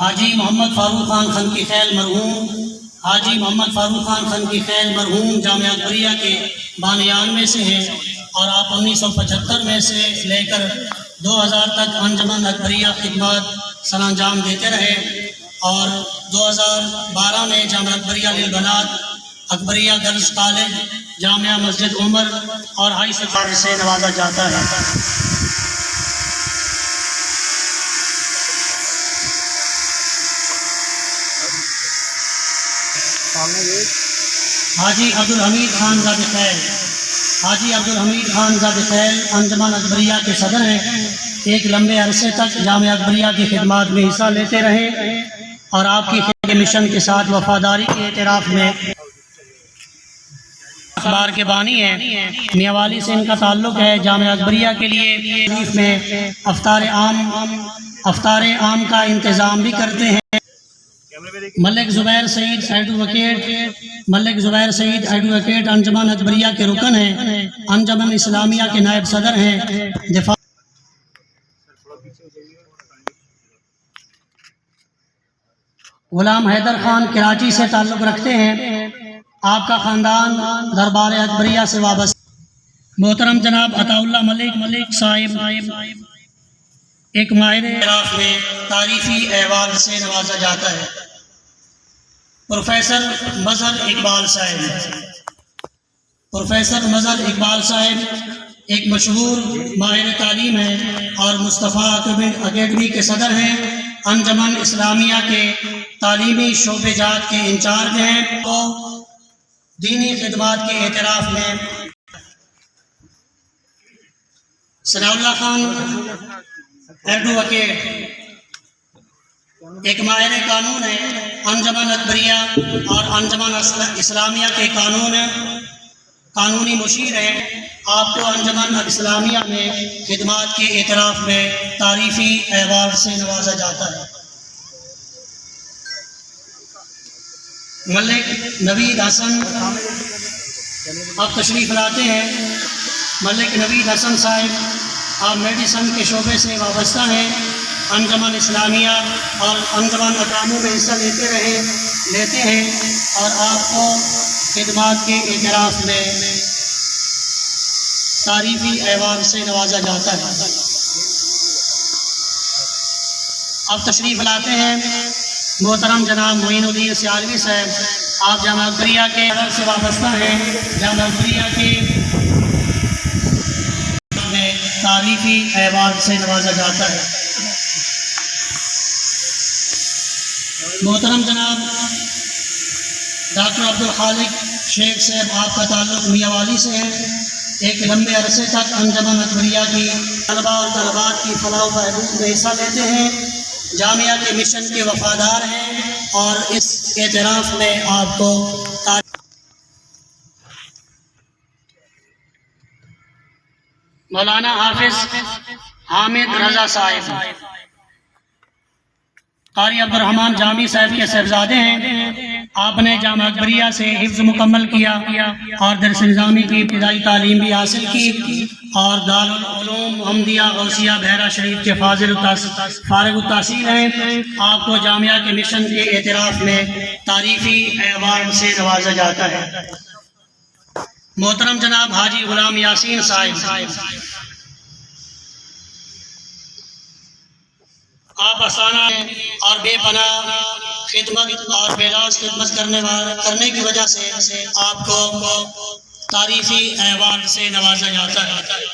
हाजी मोहम्मद फ़ारूक खान खन की खैल मरहूम हाजी मोहम्मद फ़ारूक खान खन की खैल मरहूम जामिया अकबरिया के बानियान में से हैं और आप 1975 में से लेकर 2000 तक अंजुमन अकबरिया खिदमत सरअंजाम देते रहे और 2012 में जामिया अकबरिया लिलबनात अकबरिया गर्ल्स कॉलेज जामिया मस्जिद उमर और हाई सेकेंडरी से नवाजा जाता है। हाजी अब्दुल हमीद खान ज़ाद खैल हाजी अब्दुल हमीद खान ज़ाद खैल अंजुमन अकबरिया के सदर हैं। एक लंबे अरसे तक जामिया अकबरिया की खिदमत में हिस्सा लेते रहे और आपकी खिदमत मिशन के साथ वफादारी के एतराफ़ में अखबार के बानी हैं। मियावाली से इनका ताल्लुक़ है। जामिया अकबरिया के लिए में अफ्तार आम का इंतज़ाम भी करते हैं। मलिक ज़ुबैर सईद एडवोकेट अंजुमन अकबरिया के रुकन हैं। अंजुमन इस्लामिया के नायब सदर हैं। दिफा गुलाम हैदर खान कराची से ताल्लुक़ रखते हैं। आपका ख़ानदान दरबार अकबरिया से वाबस्ता। मोहतरम जनाब अताउल्लाह मलिक साहिब एक माहिर में तारीफ़ी अहवाल से नवाजा जाता है। प्रोफेसर मजहर इकबाल साहिब एक मशहूर माहिर तालीम हैं और मुस्तफ़ा अकेडमी के सदर हैं। अंजुमन इस्लामिया के तालीमी शोबेजात के इंचार्ज हैं। तो दीनी खिदमत के एतराफ़ में सनाउल्लाह खान एडवोकेट एक माहिर कानून है। अंजुमन अकबरिया और अंजुमन इस्लामिया के कानूनी मुशीर हैं। आपको अंजुमन इस्लामिया में खिदमत के एतराफ़ में तारीफ़ी अहवाल से नवाजा जाता है। मलिक नवीद हसन आप तशरीफ़ लाते हैं। मलिक नवीद हसन साहिब आप मेडिसन के शोबे से वाबस्ता हैं। अंजुमन इस्लामिया और अंजुमन अकामों में हिस्सा लेते हैं और आपको खिदमत के एतराफ़ में तारीफ़ी अहवाल से नवाजा जाता है। अब तशरीफ़ लाते हैं मोहतरम जनाब मोइनुद्दीन सियालवी साहब। आप जामिया अकबरिया के से वाबस्ता हैं। जामिया अकबरिया के तारीफ़ी अहवाल से नवाजा जाता है। मोहतरम जनाब डॉक्टर अब्दुल खालिक शेख साहब आपका ताल्लुक़ मियावाली से है। एक लंबे अरसे तक अंजुमन अकबरिया की तलबा और तलबात की फलाह व बहबूद में हिस्सा लेते हैं। जामिया के मिशन के वफादार हैं और इस एतराफ़ में आपको मौलाना हाफिज हामिद रजा साहिब कारी अब्दुर्रहमान जामी साहब के साहबजादे हैं। आपने जामिया अकबरिया से हिफ्ज़ मुकम्मल किया और दरस निज़ामी की इब्तिदाई तालीम भी हासिल की और दारुल उलूम मोहम्मदिया गौसिया बहरा शरीफ के फारिग तहसील हैं। आपको जामिया के मिशन के एतराफ़ में तारीफ़ी अहवाल से नवाजा जाता है। मोहतरम जनाब हाजी गुलाम यासीन साहिब आप आसाना और बेपना खिदमत और बेलौस खिदमत करने की वजह से आपको तारीफ़ी अहवाल से नवाजा जाता है।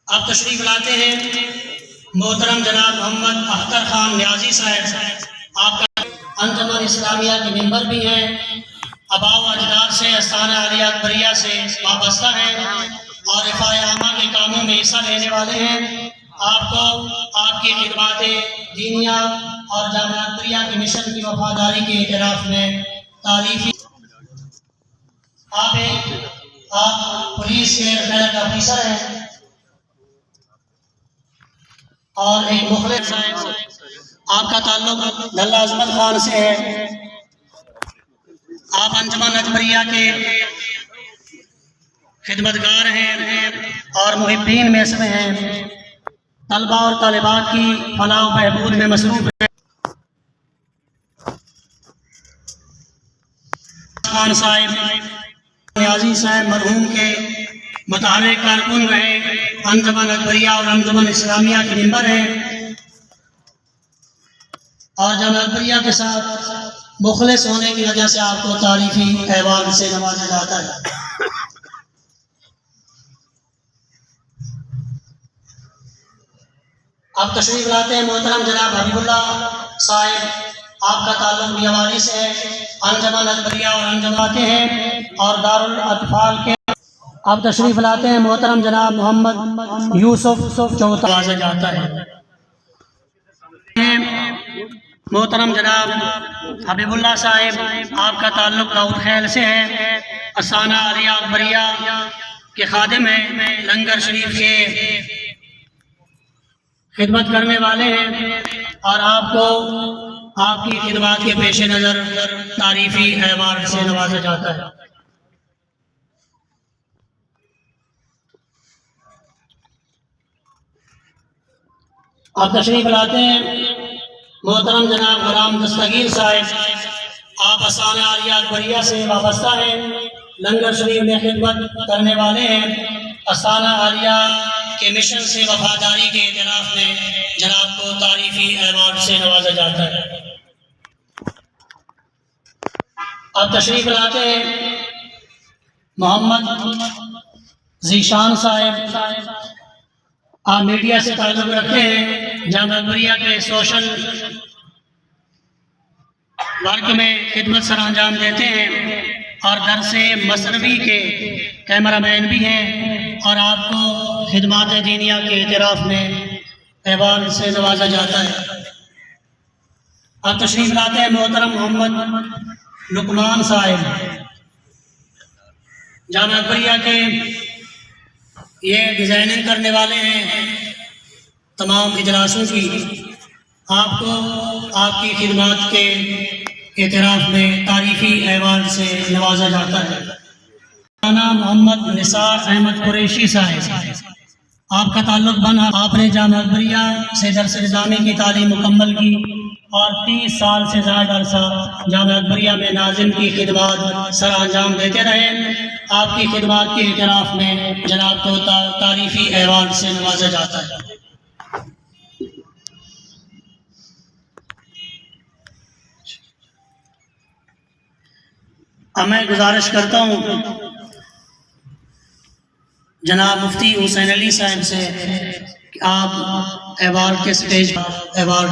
आप तशरीफ़ लाते हैं मोहतरम जनाब मोहम्मद अख्तर खान न्याजी साहब। आपका अंजुमन इस्लामिया के मेंबर भी हैं। अबाव अजदाद से आस्थाना आलिया अकबरिया से वाबस्ता हैं और रिफ़ाए आमा के कामों में हिस्सा लेने वाले हैं। आपको आपकी खिदमतें दीनिया और जामिया अकबरिया के मिशन की वफादारी के एतराफ़ में तारीफ़ी आप पुलिस के रिटायर्ड ऑफिसर हैं और एक मुखलिस हैं। आपका ताल्लुक़ लल्ला अज़मत खान से है। आप अंजुमन अकबरिया के खिदमतगार हैं और मुहिब्बीन में से हैं। तलबा और तालिबात की फलाह व बहबूद में मसरूफ़ है। खान साहिब न्याजी साहब मरहूम के मुताबिक कारकुन रहे, अंजुमन अकबरिया और अंजुमन इस्लामिया के मेंबर हैं और जामिया अकबरिया के साथ मुखलिस होने की वजह से आपको तारीफी अहवाल से नवाजा जाता है। अब तशरीफ लाते हैं मोहतरम जनाब हबीबुल्लाह साहिब, आपका ताल्लुक मियाँवाली से है, अंजुमन अकबरिया और अंजुमाते हैं और दारुल अतफाल के। अब तशरीफ लाते हैं मोहतरम जनाब मोहम्मद यूसुफ चौथा नवाजा जाता है। मोहतरम जनाब हबीबुल्लाह साहिब, आपका ताल्लुक दाऊद खैल से है, असाना आलिया अकबरिया के खादिम हैं, लंगर शरीफ के खिदमत करने वाले हैं और आपको आपकी खिदमत के पेश नज़र तारीफी अहवाल से नवाजा जाता है। अब तशरीफ लाते हैं मोहतरम जनाब गुलाम दस्तगीर साहिब, आप असाना आलिया अकबरिया से वाबस्ता हैं, लंगर शरीफ में खिदमत करने वाले हैं। असाना आलिया के मिशन से वफादारी के इतराफ़ में जनाब को तारीफी अवार्ड से नवाजा जाता है। अब तशरीफ लाते हैं मोहम्मद जीशान साहिब, आप मीडिया से ताल्लुक़ रखते हैं, जामिया अकबरिया के सोशल वर्क में खिदमत सर अंजाम देते हैं और दरसे मसनवी के कैमरामैन भी हैं और आपको खिदमत दीनिया के इतराफ़ में अवार्ड से नवाजा जाता है। अब तशरीफ लाते हैं मोहतरम मोहम्मद लुकमान साहिब, जामिया अकबरिया के ये डिज़ाइनिंग करने वाले हैं तमाम इजलासों की, आपको आपकी खिदमत के इतराफ़ में तारीफ़ी अवार्ड से नवाजा जाता है। नाम मोहम्मद निसार अहमद कुरैशी साहिब, आपका ताल्लुक बना, आपने जामिया अकबरिया से दरस निज़ामी की तालीम मुकम्मल की और 30 साल से ज़्यादा अरसा जामिया अकबरिया में नाज़िम की खिदमत सर अंजाम देते रहे। आपकी खिदमत के इतराफ़ में जनाब को तारीफ़ी अवार्ड से नवाजा जाता है। अब मैं गुजारिश करता हूँ जनाब मुफ्ती हुसैन अली साहब से कि आप अवार्ड के स्टेज अवार्ड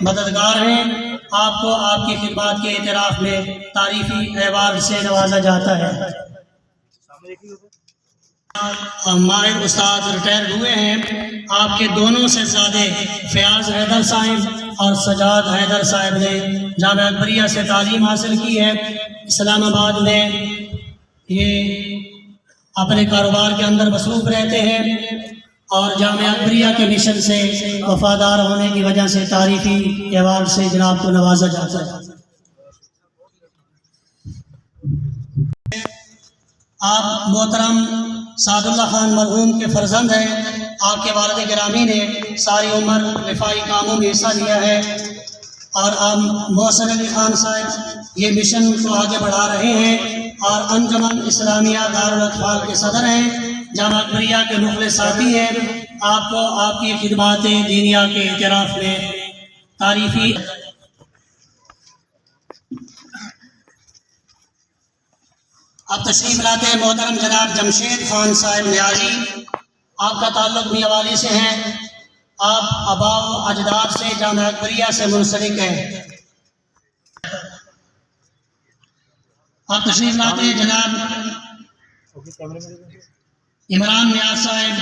मददगार हैं, आपको आपकी खिदमत के इतराफ़ में तारीफ़ी अवार्ड से नवाजा जाता है। माहिर उस्ताद रिटायर हुए हैं, आपके दोनों से ज़्यादा फ़याज़ हैदर साहिब और सजाद हैदर साहिब ने जामिया अकबरिया से तालीम हासिल की है। इस्लामाबाद में ये अपने कारोबार के अंदर मसरूफ़ रहते हैं और जामिया अकबरिया के मिशन से वफादार होने की वजह से तारीफ़ी अवार्ड से जनाब को नवाजा जाता है। आप मोहतरम सादुल्लाह खान मरहूम के फर्जंद हैं, आपके वालिद गिरामी ने सारी उम्र रिफाई कामों में हिस्सा लिया है और आप मोहसिन अली खान साहब ये मिशन को आगे बढ़ा रहे हैं और अंजुमन इस्लामिया दारुल अतफाल के सदर हैं, जामिया अकबरिया के मुखलिस साथी हैं। आपको आपकी खिदमत दीनिया के इतराफ़ में तारीफ़ी। अब तशरीफ लाते हैं मोहतरम जनाब जमशेद खान साहिब न्याजी, आपका ताल्लुक मियाँवाली से है, आप आबाओ अजदाद से जामिया अकबरिया से मुंसलिक हैं। आप तशरीफ लाते हैं जनाब इमरान नियाज साहिब,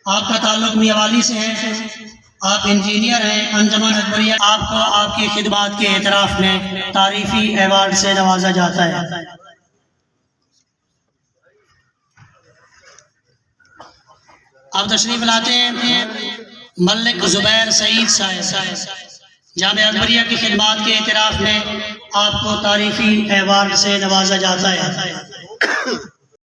आपका ताल्लुक मियाँवाली से है, आप इंजीनियर हैं, अंजुमन अकबरिया आपको आपकी खिदमत के इतराफ़ में तारीफ़ी अवार्ड से नवाजा जाता है। आप तशरीफ लाते हैं मलिक ज़ुबैर सईद साहिब, जामिया अकबरिया की खिदमात के एतराफ़ में आपको तारीफ़ी अवार्ड से नवाजा जाता है।